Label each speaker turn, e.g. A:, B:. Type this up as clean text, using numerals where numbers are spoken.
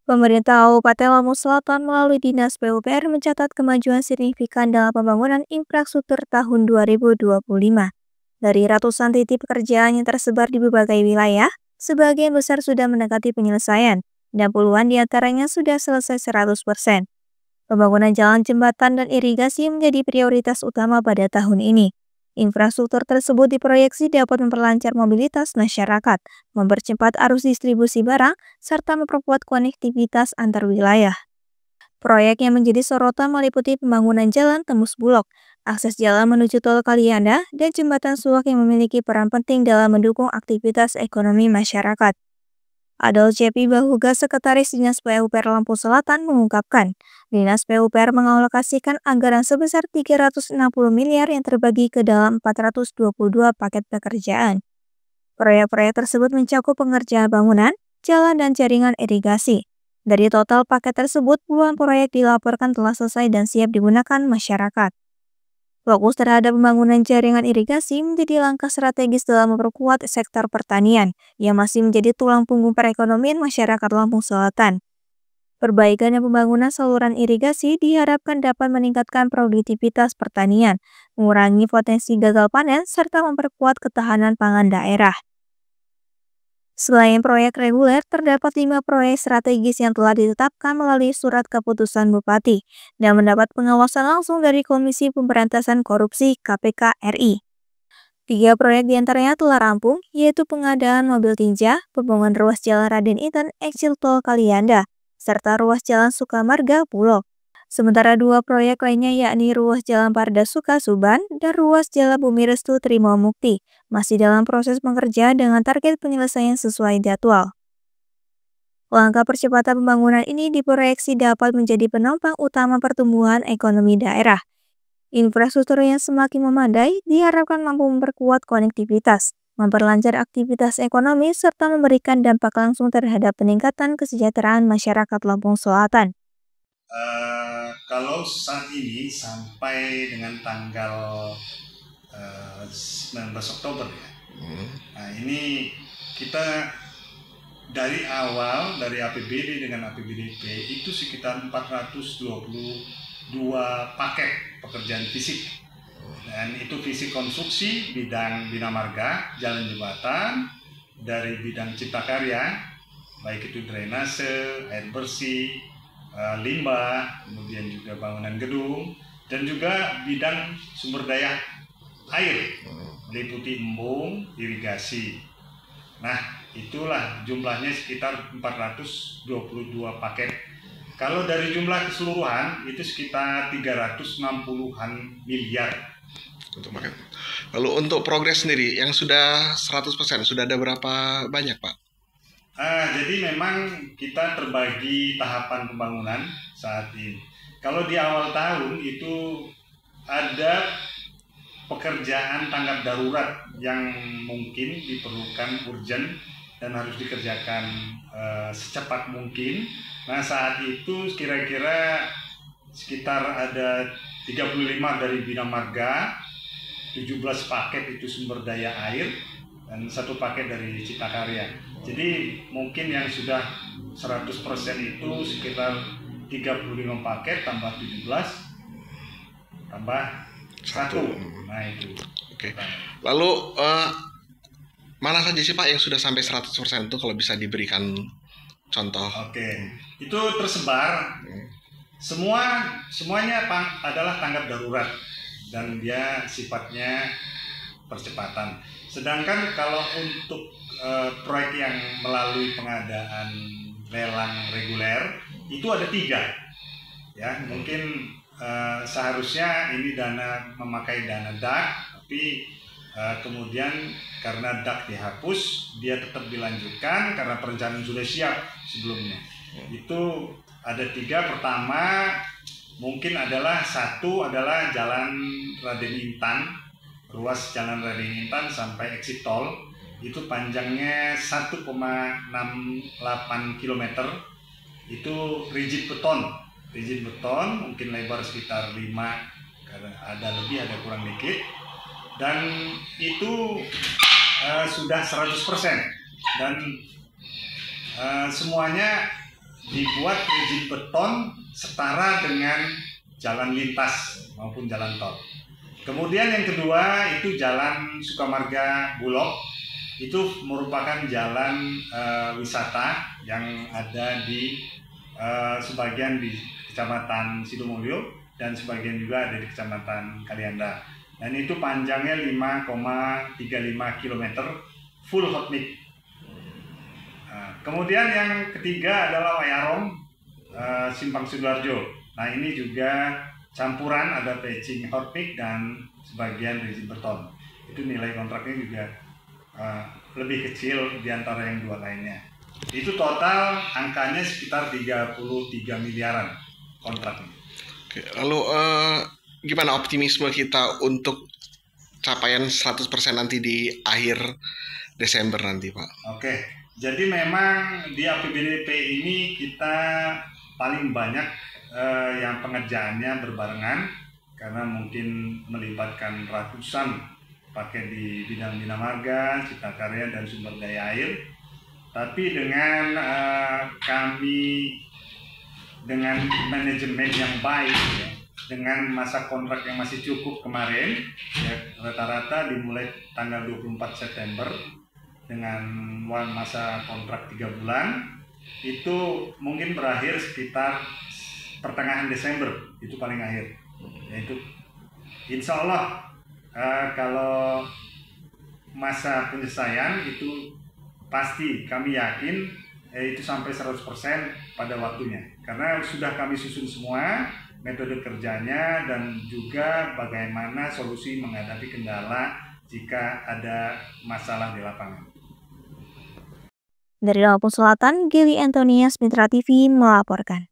A: Pemerintah Kabupaten Lampung Selatan melalui Dinas PUPR mencatat kemajuan signifikan dalam pembangunan infrastruktur tahun 2025. Dari ratusan titik pekerjaan yang tersebar di berbagai wilayah, sebagian besar sudah mendekati penyelesaian, dan puluhan diantaranya sudah selesai 100%. Pembangunan jalan, jembatan, dan irigasi menjadi prioritas utama pada tahun ini. Infrastruktur tersebut diproyeksi dapat memperlancar mobilitas masyarakat, mempercepat arus distribusi barang, serta memperkuat konektivitas antar wilayah. Proyek yang menjadi sorotan meliputi pembangunan jalan tembus Bulog, akses jalan menuju Tol Kalianda, dan jembatan Suwak yang memiliki peran penting dalam mendukung aktivitas ekonomi masyarakat. Adol Cepi Bahuga, Sekretaris Dinas PUPR Lampung Selatan, mengungkapkan, Dinas PUPR mengalokasikan anggaran sebesar 360 miliar yang terbagi ke dalam 422 paket pekerjaan. Proyek-proyek tersebut mencakup pengerjaan bangunan, jalan, dan jaringan irigasi. Dari total paket tersebut, puluhan proyek dilaporkan telah selesai dan siap digunakan masyarakat. Fokus terhadap pembangunan jaringan irigasi menjadi langkah strategis dalam memperkuat sektor pertanian, yang masih menjadi tulang punggung perekonomian masyarakat Lampung Selatan. Perbaikan dan pembangunan saluran irigasi diharapkan dapat meningkatkan produktivitas pertanian, mengurangi potensi gagal panen, serta memperkuat ketahanan pangan daerah. Selain proyek reguler, terdapat 5 proyek strategis yang telah ditetapkan melalui surat keputusan Bupati dan mendapat pengawasan langsung dari Komisi Pemberantasan Korupsi KPK RI. 3 proyek diantaranya telah rampung, yaitu pengadaan mobil tinja, pembangunan ruas jalan Raden Inten Eksil Tol Kalianda, serta ruas jalan Sukamarga Bulog. Sementara 2 proyek lainnya yakni ruas jalan Pardasuka Suban dan ruas jalan Bumi Restu Trimomukti masih dalam proses pengerjaan dengan target penyelesaian sesuai jadwal. Langkah percepatan pembangunan ini diproyeksi dapat menjadi penopang utama pertumbuhan ekonomi daerah. Infrastruktur yang semakin memadai diharapkan mampu memperkuat konektivitas, memperlancar aktivitas ekonomi, serta memberikan dampak langsung terhadap peningkatan kesejahteraan masyarakat Lampung Selatan.
B: Kalau saat ini sampai dengan tanggal 19 Oktober ya. Nah, ini kita dari awal dari APBD dengan APBDP itu sekitar 422 paket pekerjaan fisik. Dan itu fisik konstruksi, bidang bina marga, jalan jembatan, dari bidang cipta karya, baik itu drainase, air bersih, limbah, kemudian juga bangunan gedung, dan juga bidang sumber daya air, meliputi embung, irigasi. Nah, itulah jumlahnya sekitar 422 paket. Kalau dari jumlah keseluruhan itu sekitar 360-an miliar.
C: Untuk paket. Lalu untuk progres sendiri yang sudah 100% sudah ada berapa banyak, Pak?
B: Jadi memang kita terbagi tahapan pembangunan saat ini. Kalau di awal tahun itu ada pekerjaan tanggap darurat yang mungkin diperlukan urgent dan harus dikerjakan secepat mungkin. Nah, saat itu kira-kira sekitar ada 35 dari bina marga, 17 paket itu sumber daya air, dan 1 paket dari cipta karya. Jadi mungkin yang sudah 100% itu sekitar 35 paket tambah 17 tambah 1. Nah itu.
C: Oke. Lalu mana saja sih Pak yang sudah sampai 100% itu kalau bisa diberikan contoh?
B: Oke. Itu tersebar. Semuanya adalah tanggap darurat dan dia sifatnya percepatan. Sedangkan kalau untuk proyek yang melalui pengadaan lelang reguler itu ada 3, ya mungkin seharusnya ini memakai dana DAK, tapi kemudian karena DAK dihapus, dia tetap dilanjutkan karena perencanaan sudah siap sebelumnya. Itu ada 3. Pertama mungkin adalah 1 adalah jalan Raden Intan, ruas jalan Raden Intan sampai exit tol. Itu panjangnya 1,68 km. Itu rigid beton, mungkin lebar sekitar 5, karena ada lebih ada kurang dikit. Dan itu sudah 100% dan semuanya dibuat rigid beton setara dengan jalan lintas maupun jalan tol. Kemudian yang kedua itu Jalan Sukamarga Bulog, itu merupakan jalan wisata yang ada di sebagian di Kecamatan Sidomulyo dan sebagian juga ada di Kecamatan Kalianda. Dan itu panjangnya 5,35 km full hot mix. Kemudian yang ketiga adalah Wayarong Simpang Sidoarjo. Nah ini juga campuran, ada patching hot mix dan sebagian rigid beton. Itu nilai kontraknya juga lebih kecil di antara yang dua lainnya. Itu total angkanya sekitar 33 miliaran kontraknya.
C: Oke, lalu gimana optimisme kita untuk capaian 100% nanti di akhir Desember nanti, Pak?
B: Oke, jadi memang di APBDP ini kita paling banyak yang pengerjaannya berbarengan karena mungkin melibatkan ratusan pakai di bidang bina marga, cipta karya dan sumber daya air. Tapi dengan kami dengan manajemen yang baik ya, dengan masa kontrak yang masih cukup kemarin ya, rata-rata dimulai tanggal 24 September dengan masa kontrak 3 bulan itu mungkin berakhir sekitar pertengahan Desember, itu paling akhir. Yaitu insya Allah kalau masa penyelesaian itu pasti kami yakin itu sampai 100% pada waktunya. Karena sudah kami susun semua metode kerjanya dan juga bagaimana solusi menghadapi kendala jika ada masalah di lapangan.
A: Dari Lampung Selatan, Gili Antonias, Mitra TV melaporkan.